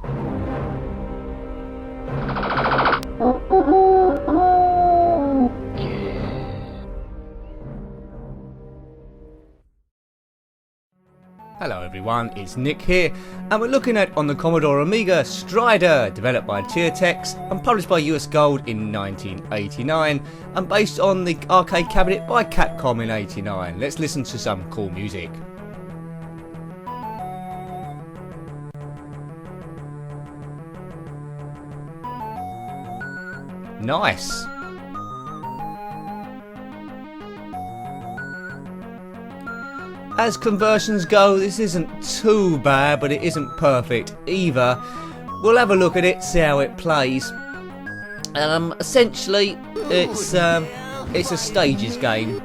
Hello everyone, it's Nick here, and we're looking at on the Commodore Amiga Strider, developed by Teartex and published by US Gold in 1989 and based on the arcade cabinet by Capcom in 89. Let's listen to some cool music. Nice. As conversions go, this isn't too bad, but it isn't perfect either. We'll have a look at it, see how it plays. Essentially, it's a stages game.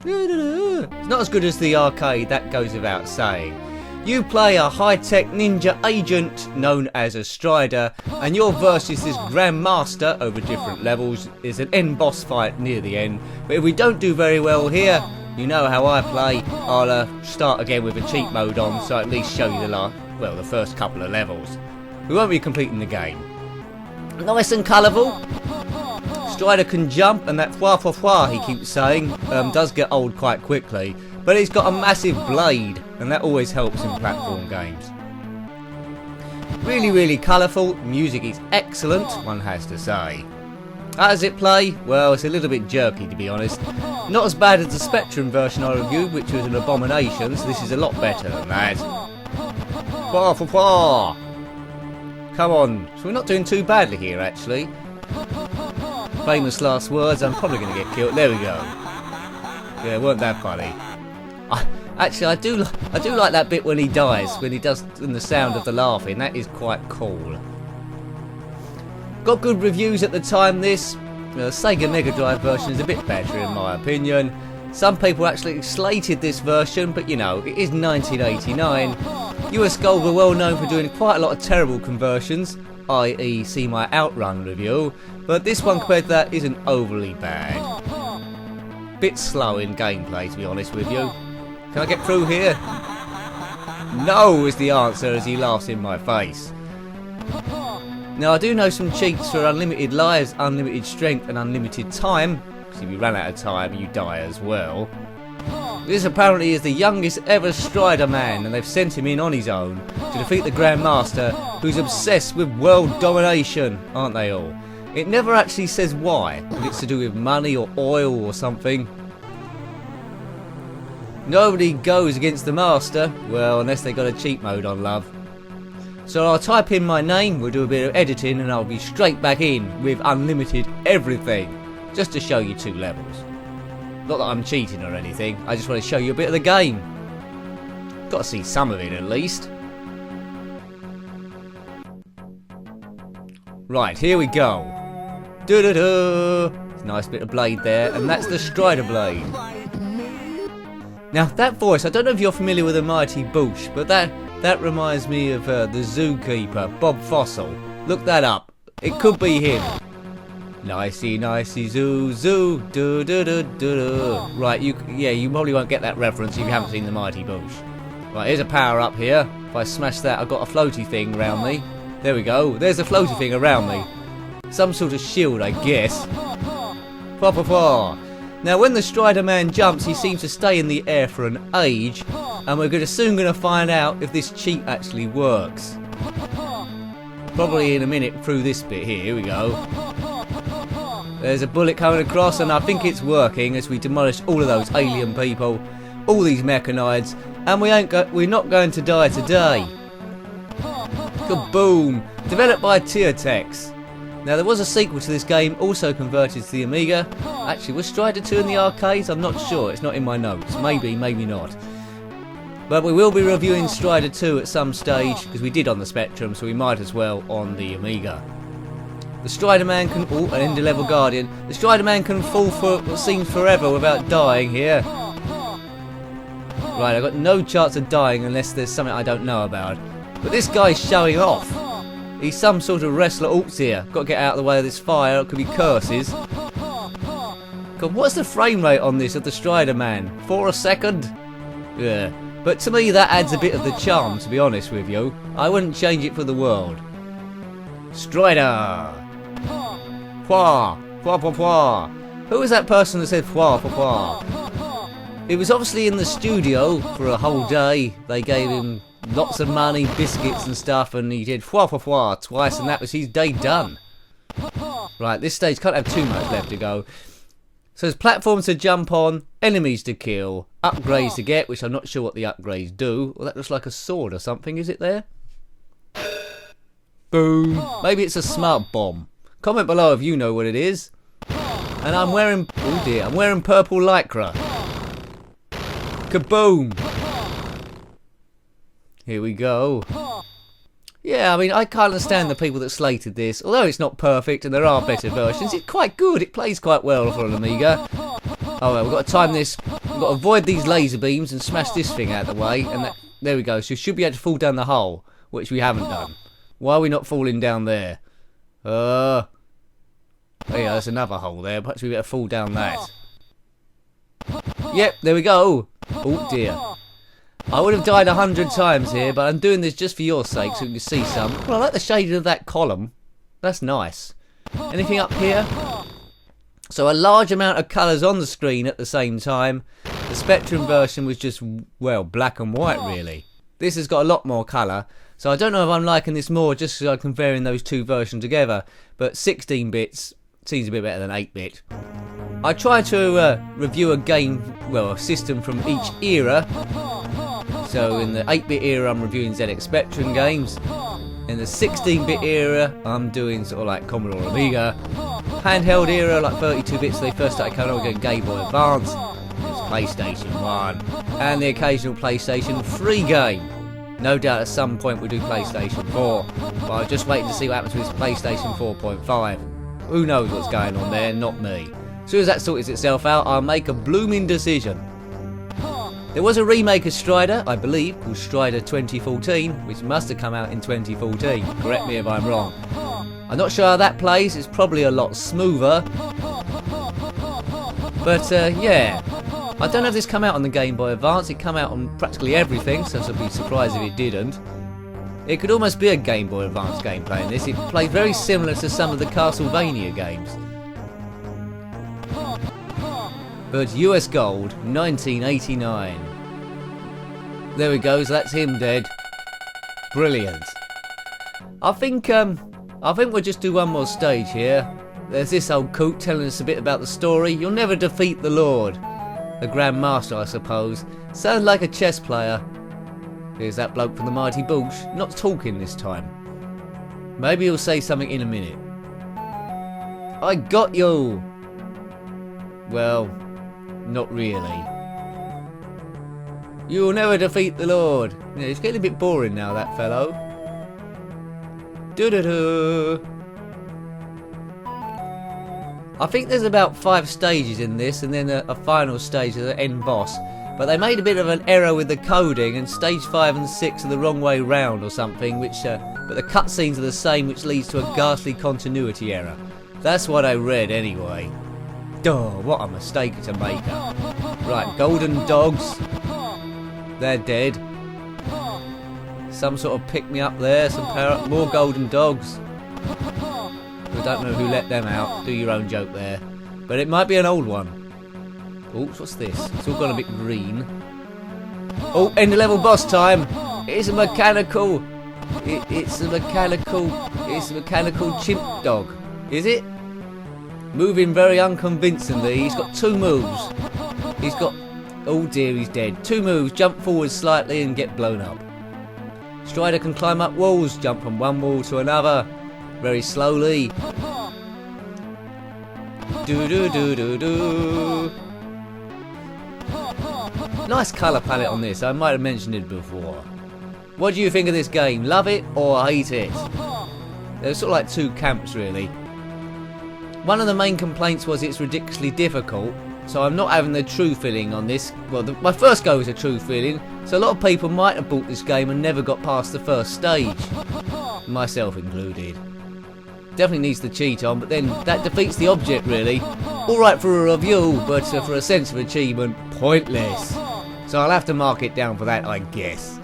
It's not as good as the arcade, that goes without saying. You play a high-tech ninja agent known as a Strider, and you're versus this Grandmaster over different levels. There's an end boss fight near the end, but if we don't do very well here, you know how I play. I'll start again with a cheat mode on, so at least show you the first couple of levels. We won't be completing the game. Nice and colourful. Strider can jump, and that fwa he keeps saying does get old quite quickly. But he's got a massive blade, and that always helps in platform games. Really, really colourful. Music is excellent, one has to say. How does it play? Well, it's a little bit jerky, to be honest. Not as bad as the Spectrum version I reviewed, which was an abomination, so this is a lot better than that. Fwa. Come on. So we're not doing too badly here, actually. Famous last words. I'm probably going to get killed. There we go. Yeah, weren't that funny. Actually, I do like that bit when he dies, when he does the sound of the laughing. That is quite cool. Got good reviews at the time. This the Sega Mega Drive version is a bit better in my opinion. Some people actually slated this version, but you know, it is 1989. US Gold were well known for doing quite a lot of terrible conversions, i.e. see my Outrun review, but this one compared to that isn't overly bad. Bit slow in gameplay, to be honest with you. Can I get through here? No is the answer as he laughs in my face. Now I do know some cheats for unlimited lives, unlimited strength and unlimited time, because if you run out of time you die as well. This apparently is the youngest ever Strider man, and they've sent him in on his own to defeat the Grandmaster, who's obsessed with world domination, aren't they all? It never actually says why, if it's to do with money or oil or something. Nobody goes against the Master, well unless they got a cheat mode on, love. So I'll type in my name, we'll do a bit of editing, and I'll be straight back in with unlimited everything, just to show you 2 levels. Not that I'm cheating or anything, I just want to show you a bit of the game. Got to see some of it at least. Right, here we go. Nice bit of blade there, and that's the Strider blade. Now that voice, I don't know if you're familiar with the Mighty Boosh, but that reminds me of the zookeeper, Bob Fossil. Look that up. It could be him. Nicey zoo zoo do do do do do. Right, you probably won't get that reference if you haven't seen the Mighty Boosh. Right, here's a power up here. If I smash that, I've got a floaty thing around me. There we go. There's a floaty thing around me. Some sort of shield, I guess. Fwa. Now when the Strider man jumps, he seems to stay in the air for an age, and we're soon going to find out if this cheat actually works. Probably in a minute through this bit here. Here we go. There's a bullet coming across, and I think it's working as we demolish all of those alien people, all these mechanoids, and we're not going to die today. Kaboom! Developed by Teartex. Now there was a sequel to this game, also converted to the Amiga. Actually, was Strider 2 in the arcades? I'm not sure, it's not in my notes. Maybe not. But we will be reviewing Strider 2 at some stage, because we did on the Spectrum, so we might as well on the Amiga. The Strider man can... Oh, an Ender level Guardian. The Strider man can fall for what seems forever without dying here. Right, I've got no chance of dying unless there's something I don't know about. But this guy's showing off. He's some sort of wrestler. Oops, here. Got to get out of the way of this fire. It could be curses. God, what's the frame rate on this of the Strider man? 4 a second? Yeah. But to me that adds a bit of the charm, to be honest with you. I wouldn't change it for the world. Strider! Pwa! Pwa pwa pwa! Who was that person that said pwa pwa pwa? He was obviously in the studio for a whole day. They gave him lots of money, biscuits and stuff, and he did pwa pwa pwa twice, and that was his day done. Right, this stage can't have too much left to go. So there's platforms to jump on, enemies to kill, upgrades to get, which I'm not sure what the upgrades do. Well, that looks like a sword or something, is it there? Boom. Maybe it's a smart bomb. Comment below if you know what it is. And I'm wearing, oh dear, I'm wearing purple lycra. Kaboom. Here we go. Yeah, I mean, I can't understand the people that slated this. Although it's not perfect and there are better versions, it's quite good. It plays quite well for an Amiga. Oh, well, we've got to time this. We've got to avoid these laser beams and smash this thing out of the way. And that, there we go. So we should be able to fall down the hole, which we haven't done. Why are we not falling down there? Oh yeah, there's another hole there. Perhaps we better fall down that. Yep, there we go. Oh dear. I would have died 100 times here, but I'm doing this just for your sake so you can see some. Well, I like the shading of that column. That's nice. Anything up here? So a large amount of colours on the screen at the same time. The Spectrum version was just, well, black and white really. This has got a lot more colour. So I don't know if I'm liking this more just so I'm comparing those two versions together. But 16 bits seems a bit better than 8-bit. I try to review a game, well, a system from each era. So in the 8-bit era I'm reviewing ZX Spectrum games. In the 16-bit era I'm doing sort of like Commodore Amiga. Handheld era, like 32 bits, they first started coming out, we're going Game Boy Advance. There's PlayStation 1. And the occasional PlayStation 3 game. No doubt at some point we'll do PlayStation 4. But I'm just waiting to see what happens with PlayStation 4.5. Who knows what's going on there, not me. As soon as that sorts itself out, I'll make a blooming decision. There was a remake of Strider, I believe, called Strider 2014, which must have come out in 2014. Correct me if I'm wrong. I'm not sure how that plays. It's probably a lot smoother. But yeah, I don't know if this come out on the Game Boy Advance. It come out on practically everything, so I'd be surprised if it didn't. It could almost be a Game Boy Advance game playing this. It plays very similar to some of the Castlevania games. But US Gold, 1989. There we go, so that's him dead. Brilliant. I think we'll just do one more stage here. There's this old coot telling us a bit about the story. You'll never defeat the Lord. The Grand Master, I suppose. Sounds like a chess player. Here's that bloke from the Mighty Boosh, not talking this time. Maybe he'll say something in a minute. I got you! Well, not really. You'll never defeat the Lord. Yeah, it's getting a bit boring now, that fellow. Doo-doo-doo. I think there's about 5 stages in this, and then a final stage of the end boss. But they made a bit of an error with the coding, and stage 5 and 6 are the wrong way round or something, which but the cutscenes are the same, which leads to a ghastly continuity error. That's what I read anyway. Duh, what a mistake to make up. Right, golden dogs. They're dead. Some sort of pick-me-up there, some more golden dogs. I don't know who let them out, do your own joke there. But it might be an old one. Oh, what's this? It's all gone a bit green. Oh, end of level boss time! It's a mechanical... It's a mechanical chimp dog. Is it? Moving very unconvincingly. He's got 2 moves. He's got... Oh dear, he's dead. 2 moves, jump forward slightly and get blown up. Strider can climb up walls, jump from one wall to another. Very slowly. Do-do-do-do-do. Nice colour palette on this, I might have mentioned it before. What do you think of this game? Love it or hate it? There's sort of like 2 camps really. One of the main complaints was it's ridiculously difficult, so I'm not having the true feeling on this. Well, my first go was a true feeling, so a lot of people might have bought this game and never got past the first stage. Myself included. Definitely needs the cheat on, but then that defeats the object really. Alright for a review, but for a sense of achievement, pointless. So So I'll have to mark it down for that, I guess.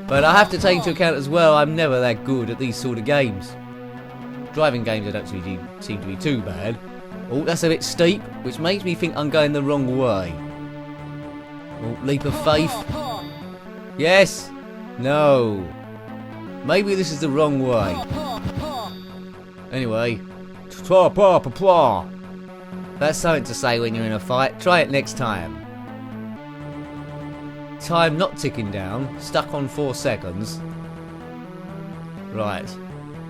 But I have to take into account as well, I'm never that good at these sort of games. Driving games I don't really seem to be too bad. Oh, that's a bit steep, which makes me think I'm going the wrong way. Oh, leap of faith. Yes. No. Maybe this is the wrong way. Anyway. That's something to say when you're in a fight. Try it next time. Time not ticking down. Stuck on 4 seconds. Right.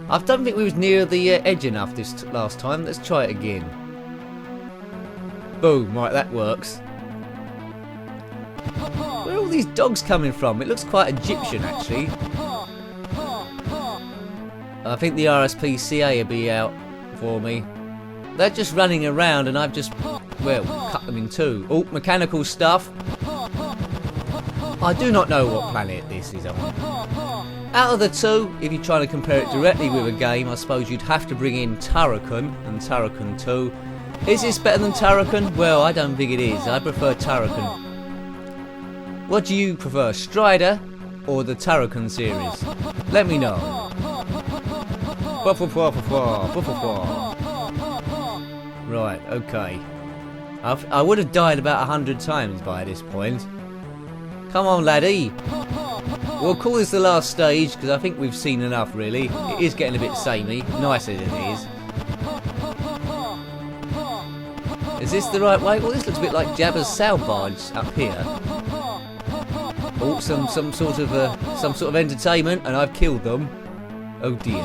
I don't think we was near the edge enough this last time. Let's try it again. Boom. Right, that works. Where are all these dogs coming from? It looks quite Egyptian, actually. I think the RSPCA will be out for me. They're just running around and I've just, well, cut them in two. Oh, mechanical stuff. I do not know what planet this is on. Out of the two, if you're trying to compare it directly with a game, I suppose you'd have to bring in Turrican and Turrican 2. Is this better than Turrican? Well, I don't think it is. I prefer Turrican. What do you prefer, Strider or the Turrican series? Let me know. Right, okay. I would have died about 100 times by this point. Come on, laddie. We'll call this the last stage because I think we've seen enough, really. It is getting a bit samey. Nicer than it is. Is this the right way? Well, this looks a bit like Jabba's sail barge up here. Oh, some sort of entertainment, and I've killed them. Oh dear.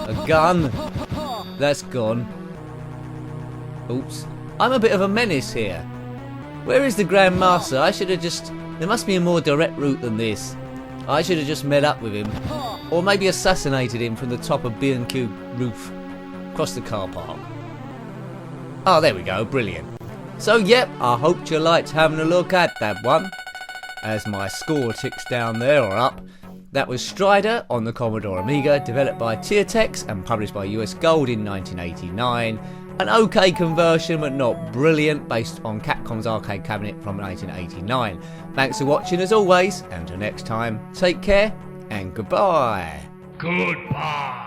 A gun. That's gone. Oops. I'm a bit of a menace here. Where is the Grand Master? I should have just... There must be a more direct route than this. I should have just met up with him. Or maybe assassinated him from the top of B&Q roof. Across the car park. Oh, there we go. Brilliant. So, yep, I hope you liked having a look at that one. As my score ticks down there, or up. That was Strider on the Commodore Amiga, developed by Tiertex and published by US Gold in 1989. An okay conversion, but not brilliant, based on Capcom's arcade cabinet from 1989. Thanks for watching as always, and until next time, take care and goodbye. Goodbye.